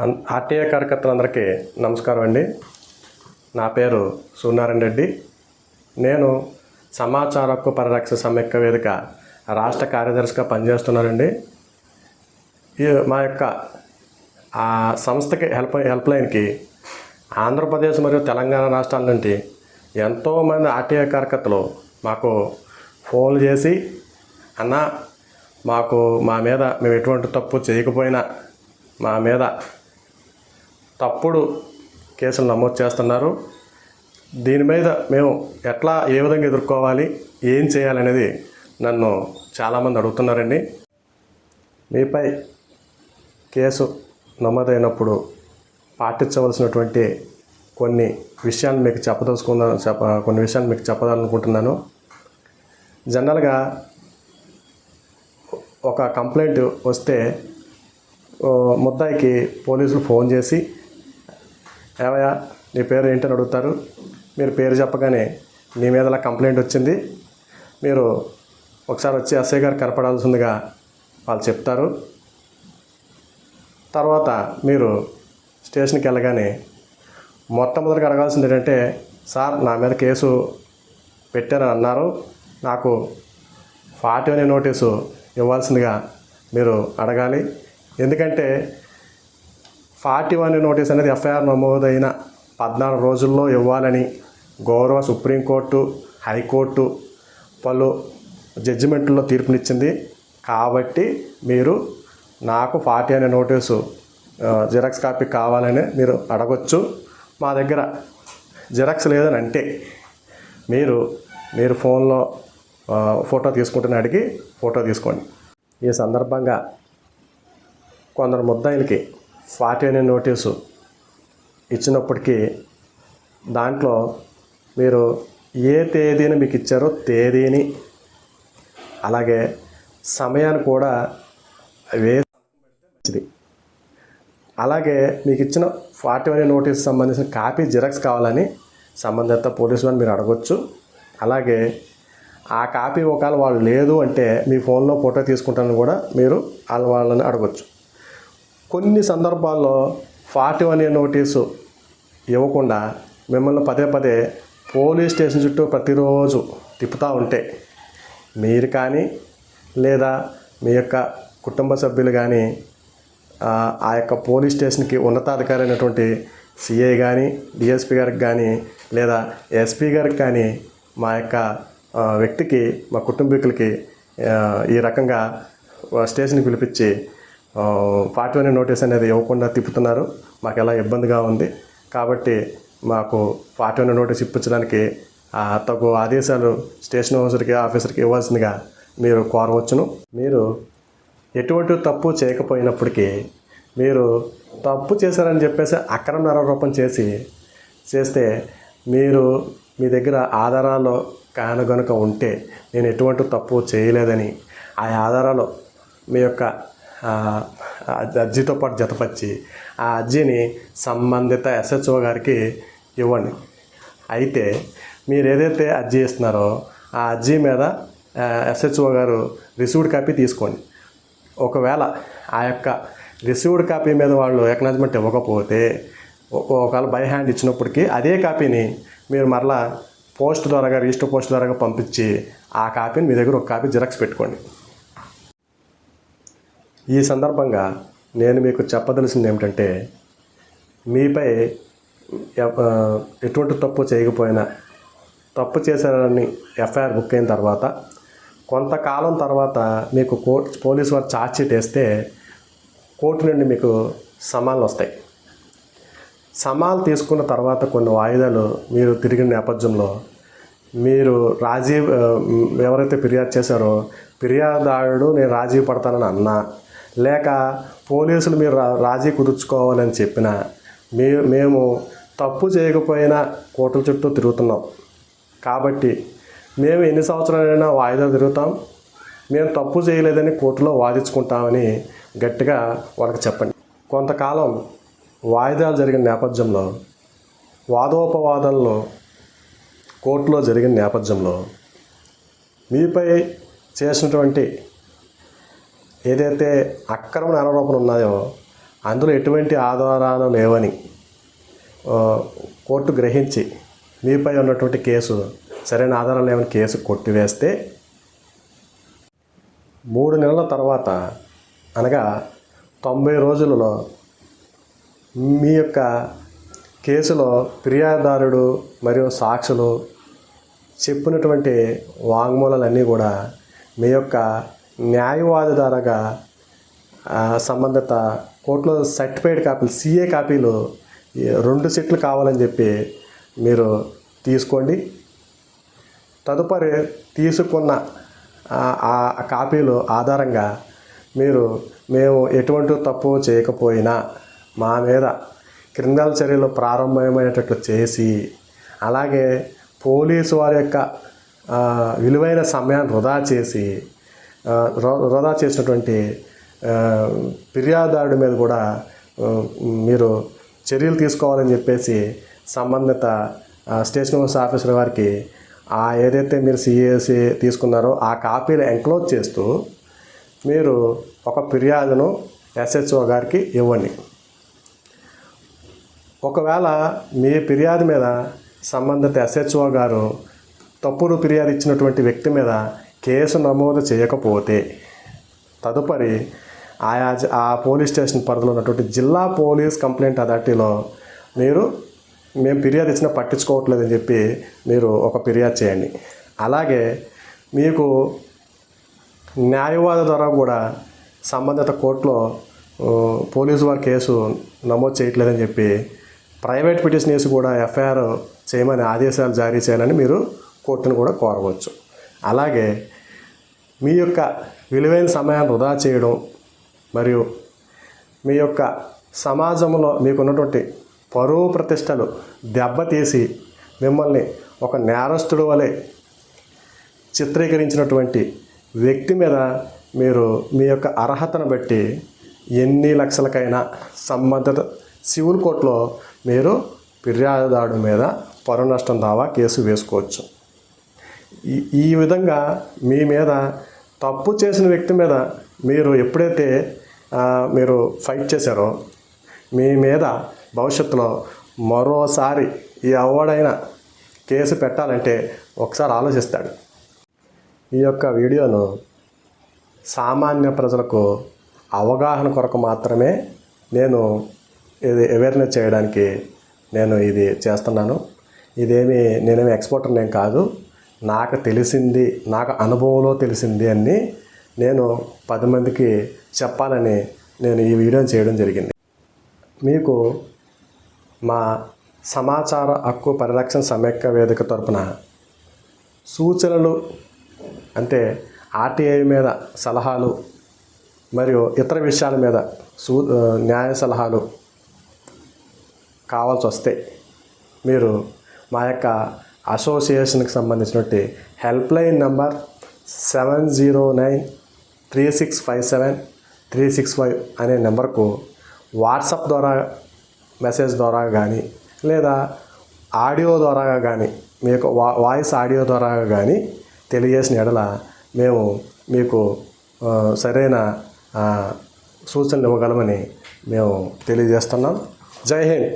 RTI కార్యకర్తలందరికీ నమస్కారం అండి. నా పేరు సూర్యనారాయణ రెడ్డి. నేను సమాచార హక్కు పరిరక్షణ సమైక్య వేదిక రాష్ట్ర కార్యదర్శిగా పనిచేస్తున్నానండి. మా యొక్క సంస్థకి హెల్ప్ లైన్కి ఆంధ్రప్రదేశ్ మరియు తెలంగాణ రాష్ట్రాల నుండి ఎంతోమంది ఆర్టీఐ కార్యకర్తలు మాకు ఫోన్లు చేసి, అన్న మా మీద మేము ఎటువంటి తప్పు చేయకపోయినా మా మీద తప్పుడు కేసులు నమోదు చేస్తున్నారు. దీని మీద మేము ఏ విధంగా ఎదుర్కోవాలి, ఏం చేయాలనేది నన్ను చాలామంది అడుగుతున్నారండి. మీపై కేసు నమోదైనప్పుడు పాటించవలసినటువంటి కొన్ని విషయాలు మీకు చెప్పాలనుకుంటున్నాను. జనరల్గా ఒక కంప్లైంట్ వస్తే ముద్దాయికి పోలీసులు ఫోన్ చేసి, ఏవయ్యా నీ పేరు ఏంటని అడుగుతారు. మీరు పేరు చెప్పగానే నీ మీద ఇలా కంప్లైంట్ వచ్చింది, మీరు ఒకసారి వచ్చి ఎస్ఐ గారు కనపడాల్సిందిగా వాళ్ళు చెప్తారు. తర్వాత మీరు స్టేషన్కి వెళ్ళగానే మొట్టమొదటిగా అడగాల్సింది ఏంటంటే, సార్ నా మీద కేసు పెట్టారని అన్నారు, నాకు 40 అనే నోటీసు ఇవ్వాల్సిందిగా మీరు అడగాలి. ఎందుకంటే 41 నోటీస్ అనేది ఎఫ్ఐఆర్ నమోదైన 14 రోజుల్లో ఇవ్వాలని గౌరవ సుప్రీంకోర్టు, హైకోర్టు పలు జడ్జిమెంట్లో తీర్పునిచ్చింది. కాబట్టి మీరు నాకు 40 అనే నోటీసు జిరాక్స్ కాపీ కావాలని మీరు అడగొచ్చు. మా దగ్గర జిరాక్స్ లేదని అంటే మీరు ఫోన్లో ఫోటో తీసుకుంటున్న అడిగి ఫోటో తీసుకోండి. ఈ సందర్భంగా కొందరు ముద్దాయిలకి 40 అనే నోటీసు ఇచ్చినప్పటికీ దాంట్లో మీరు ఏ తేదీని మీకు ఇచ్చారో తేదీని, అలాగే సమయాన్ని కూడా మంచిది. అలాగే మీకు ఇచ్చిన 40 అనే నోటీసు సంబంధించిన కాపీ జిరాక్స్ కావాలని సంబంధిత పోలీసు వారిని మీరు అడగొచ్చు. అలాగే ఆ కాపీ ఒకవేళ వాళ్ళు లేదు అంటే మీ ఫోన్లో ఫోటో తీసుకుంటానని కూడా మీరు వాళ్ళని అడగొచ్చు. కొన్ని సందర్భాల్లో 40 అనే నోటీసు ఇవ్వకుండా మిమ్మల్ని పదే పోలీస్ స్టేషన్ చుట్టూ ప్రతిరోజు తిప్పుతూ ఉంటే మీరు కానీ లేదా మీ యొక్క కుటుంబ సభ్యులు కానీ ఆ యొక్క పోలీస్ స్టేషన్కి ఉన్నతాధికారి అయినటువంటి సిఐ కానీ, డిఎస్పీ గారికి కానీ లేదా ఎస్పీ గారికి కానీ మా యొక్క వ్యక్తికి, మా కుటుంబీకులకి ఈ రకంగా స్టేషన్కి పిలిపించి 40 అనే నోటీస్ అనేది ఇవ్వకుండా తిప్పుతున్నారు. మాకు ఎలా ఇబ్బందిగా ఉంది. కాబట్టి మాకు 40 అనే నోటీస్ ఇప్పించడానికి తగు ఆదేశాలు స్టేషన్ ఆఫీసర్కి ఇవ్వాల్సిందిగా మీరు కోరవచ్చును. మీరు ఎటువంటి తప్పు చేయకపోయినప్పటికీ మీరు తప్పు చేశారని చెప్పేసి అక్రమ ఆరోపణ చేస్తే మీ దగ్గర ఆధారాలు కానగనుక ఉంటే నేను ఎటువంటి తప్పు చేయలేదని ఆ ఆధారాలు మీ యొక్క అర్జీతో పాటు జతపరిచి ఆ అర్జీని సంబంధిత ఎస్హెచ్ఓ గారికి ఇవ్వండి. అయితే మీరు ఏదైతే అర్జీ ఇస్తున్నారో ఆ అర్జీ మీద ఎస్హెచ్ఓ గారు రిసీవ్డ్ కాపీ తీసుకోండి. ఒకవేళ ఆ యొక్క రిసీవ్డ్ కాపీ మీద వాళ్ళు ఎక్నాలజ్మెంట్ ఇవ్వకపోతే ఒకవేళ బై హ్యాండ్ ఇచ్చినప్పటికీ అదే కాపీని మీరు మరలా రిజిస్టర్ పోస్ట్ ద్వారా పంపించి ఆ కాపీని మీ దగ్గర ఒక కాపీ జిరాక్స్ పెట్టుకోండి. ఈ సందర్భంగా నేను మీకు చెప్పదలసింది ఏమిటంటే, మీపై ఎటువంటి తప్పు చేయకపోయినా తప్పు చేశారని ఎఫ్ఐఆర్ బుక్ అయిన తర్వాత కొంతకాలం తర్వాత మీకు పోలీసు వారు ఛార్జ్ షీట్ వేస్తే కోర్టు నుండి మీకు సమాన్లు వస్తాయి. సమాలు తీసుకున్న తర్వాత కొన్ని వాయిదాలు మీరు తిరిగిన నేపథ్యంలో మీరు ఎవరైతే ఫిర్యాదు చేశారో ఫిర్యాదుదారుడు నేను రాజీ పడతానని అన్నా, లేక పోలీసులు మీరు రాజీ కుదుర్చుకోవాలని చెప్పినా మేము తప్పు చేయకపోయినా కోర్టుల చుట్టూ తిరుగుతున్నాం. కాబట్టి మేము ఎన్ని సంవత్సరాలైనా వాయిదా తిరుగుతాం, మేము తప్పు చేయలేదని కోర్టులో వాదించుకుంటామని గట్టిగా వాళ్ళకి చెప్పండి. కొంతకాలం వాయిదాలు జరిగిన నేపథ్యంలో, వాదోపవాదనలు కోర్టులో జరిగిన నేపథ్యంలో మీపై చేసినటువంటి ఏదైతే అక్రమ ఆరోపణలు ఉన్నాయో అందులో ఎటువంటి ఆధారాలు లేవని కోర్టు గ్రహించి మీపై ఉన్నటువంటి కేసు సరైన ఆధారాలు లేవని కేసు కొట్టివేస్తే 3 నెలల తర్వాత అనగా 90 రోజులలో మీ యొక్క కేసులో ఫిర్యాదుదారుడు మరియు సాక్షులు చెప్పినటువంటి వాంగ్మూలాలన్నీ కూడా మీ యొక్క న్యాయవాది ద్వారాగా సంబంధిత కోర్టులో సర్టిఫైడ్ కాపీలు సిఏ కాపీలు 2 సెట్లు కావాలని చెప్పి మీరు తీసుకోండి. తదుపరి తీసుకున్న ఆ కాపీలు ఆధారంగా మేము ఎటువంటి తప్పు చేయకపోయినా మా మీద క్రిమినల్ చర్యలు ప్రారంభమయ్యేటట్లు చేసి, అలాగే పోలీసు వారి యొక్క విలువైన సమయాన్ని వృధా చేసినటువంటి ఫిర్యాదుదారుడి మీద కూడా మీరు చర్యలు తీసుకోవాలని చెప్పేసి సంబంధిత స్టేషన్ హౌస్ ఆఫీసర్ వారికి ఏదైతే మీరు సిఏసి తీసుకున్నారో ఆ కాపీలు ఎంక్లోజ్ చేస్తూ మీరు ఒక ఫిర్యాదును ఎస్హెచ్ఓ గారికి ఇవ్వండి. ఒకవేళ మీ ఫిర్యాదు మీద సంబంధిత ఎస్హెచ్ఓ గారు తప్పుడు ఫిర్యాదు ఇచ్చినటువంటి వ్యక్తి మీద కేసు నమోదు చేయకపోతే తదుపరి ఆ పోలీస్ స్టేషన్ పరిధిలో ఉన్నటువంటి జిల్లా పోలీస్ కంప్లైంట్ అథారిటీలో మేము ఫిర్యాదు ఇచ్చినా పట్టించుకోవట్లేదని చెప్పి మీరు ఒక ఫిర్యాదు చేయండి. అలాగే మీకు న్యాయవాది ద్వారా కూడా సంబంధిత కోర్టులో పోలీసు వారి కేసు నమోదు చేయట్లేదని చెప్పి ప్రైవేట్ పిటిషన్ వేసి కూడా ఎఫ్ఐఆర్ చేయమని ఆదేశాలు జారీ చేయాలని మీరు కోర్టును కూడా కోరవచ్చు. అలాగే మీ యొక్క విలువైన సమయాన్ని వృధా చేయడం మరియు మీ యొక్క సమాజంలో మీకున్నటువంటి పరువు ప్రతిష్టలు దెబ్బతీసి మిమ్మల్ని ఒక నేరస్తుడు వలె చిత్రీకరించినటువంటి వ్యక్తి మీద మీరు మీ యొక్క అర్హతను బట్టి ఎన్ని లక్షలకైనా సంబంధిత సివిల్ కోర్టులో మీరు ఫిర్యాదుదారుడి మీద పరువు నష్టం దావా కేసు వేసుకోవచ్చు. ఈ విధంగా మీ మీద తప్పు చేసిన వ్యక్తి మీద మీరు ఎప్పుడైతే మీరు ఫైట్ చేశారో మీ మీద భవిష్యత్తులో మరోసారి ఎవడైనా కేసు పెట్టాలంటే ఒకసారి ఆలోచిస్తాడు. ఈ యొక్క వీడియోను సామాన్య ప్రజలకు అవగాహన కొరకు మాత్రమే నేను ఇది అవేర్నెస్ చేయడానికి నేను ఇది చేస్తున్నాను. నేనేమి ఎక్స్పర్టర్ నేను కాదు. నాకు తెలిసింది, నాకు అనుభవంలో తెలిసింది అని నేను 10 మందికి చెప్పాలని నేను ఈ వీడియోని చేయడం జరిగింది. మీకు మా సమాచార హక్కు పరిరక్షణ సమైక్య వేదిక తరపున సూచనలు అంటే ఆర్టీఐ మీద సలహాలు మరియు ఇతర విషయాల మీద న్యాయ సలహాలు కావాల్సి వస్తే మీరు మా యొక్క అసోసియేషన్కి సంబంధించినటువంటి హెల్ప్లైన్ నంబర్ 709365736 అనే నెంబర్కు వాట్సాప్ ద్వారా మెసేజ్ ద్వారా కానీ లేదా ఆడియో ద్వారా కానీ మీకు వాయిస్ ఆడియో ద్వారా కానీ తెలియజేసిన ఎడల మేము మీకు సరైన సూచనలు ఇవ్వగలమని మేము తెలియజేస్తున్నాం. జై హింద్.